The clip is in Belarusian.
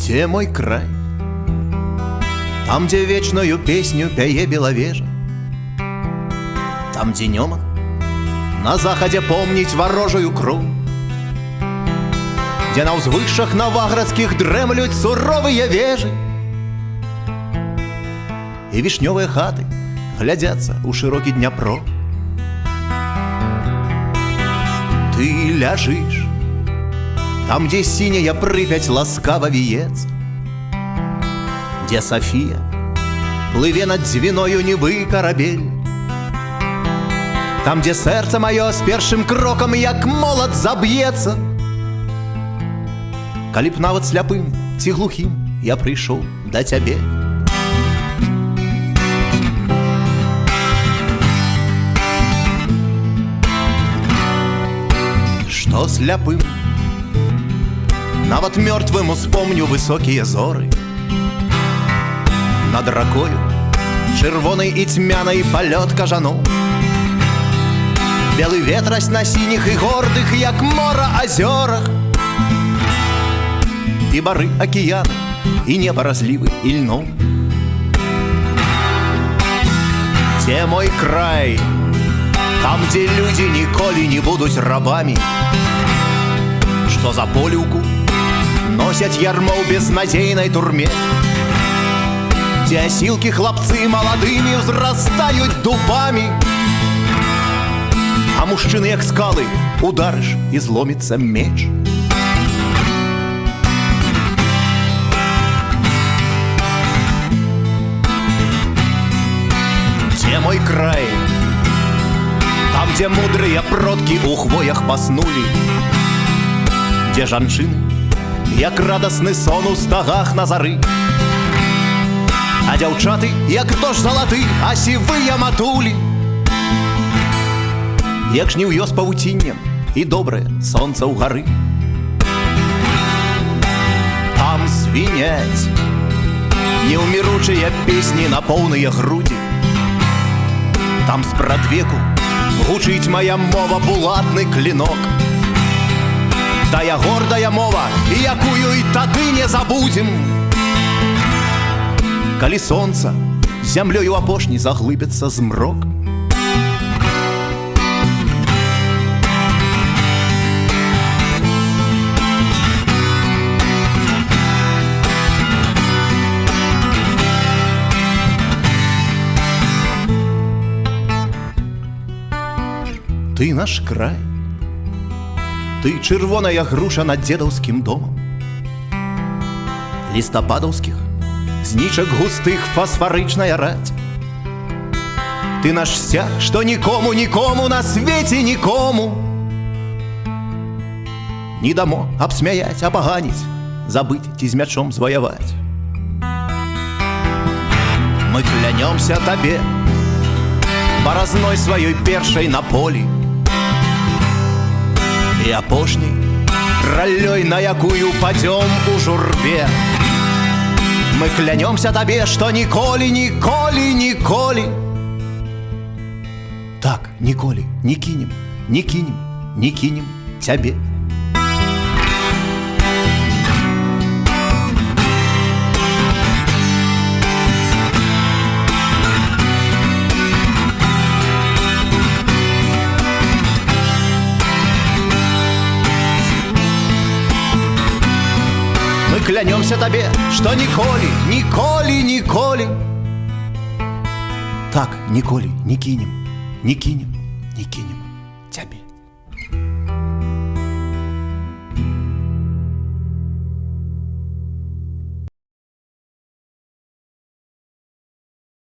Где мой край? Там, где вечную песню пяе беловежа, там днем на заходе помнить ворожую кроў, где на ўзвышшах новаградскіх дрэмлюць суровыя вежы, и вишневые хаты глядятся у широкі Дняпро. Ты ляжишь там, где синяя Припять ласкаво виецца, где София плыве над дзвіною нібы карабель, там, где сердце мое с першым кроком як молот заб'ецца. Калі б нават сляпым ці глухім я прыйшоў да цябе. Что сляпым? Нават мёртвым успомню высокие зоры. Над ракою чырвонай і цьмянай палёт кажаноў, белы ветрась на сініх і гордых, як мора азёрах, і бары акіяны, і неба разлівы і льноў. Где мой край? Там, где люди ніколі не будуць рабамі, што за поліўку носяць ярмо ў безнадзейнай турме, где асілкі хлапцы маладымі ўзрастаюць дубамі, а мужчыны, як скалы, ударыш і зломіцца меч. Где мой край? Там, где мудрые продкі у хвоях паснули, где жанчыны, як радасны сон у стагах на зары, а дзяўчаты, як дождж залаты, а сівыя матулі, як жніўё з павуціннем і добрае сонца ў гары. Там звіняць неўміручыя песні на поўныя грудзі, там спрадвеку гучыць моя мова булатны клинок, тая гордая мова, якую і тады не забудзем, калі сонца зямлёю апошні заглыбіцца змрок. Ты наш край, ты чырвоная груша над дзедаўскім домам, лістападаўскіх знічак густых фасфарычная раць. Ты наш сцяг, што нікому, нікому на свеце нікому не дамо абсмяяць, апаганіць, забыць ці з мячом зваяваць. Мы клянёмся табе баразной сваёй першай на полі і апошняй раллёй, на якую падзём у журбе. Мы клянёмся табе, што ніколі, ніколі, ніколі, так, ніколі не кінем, не кінем, не кінем цябе. Мы клянёмся табе, што ніколі, ніколі, ніколі, так, ніколі не кінем, не кінем, не кінем цябе.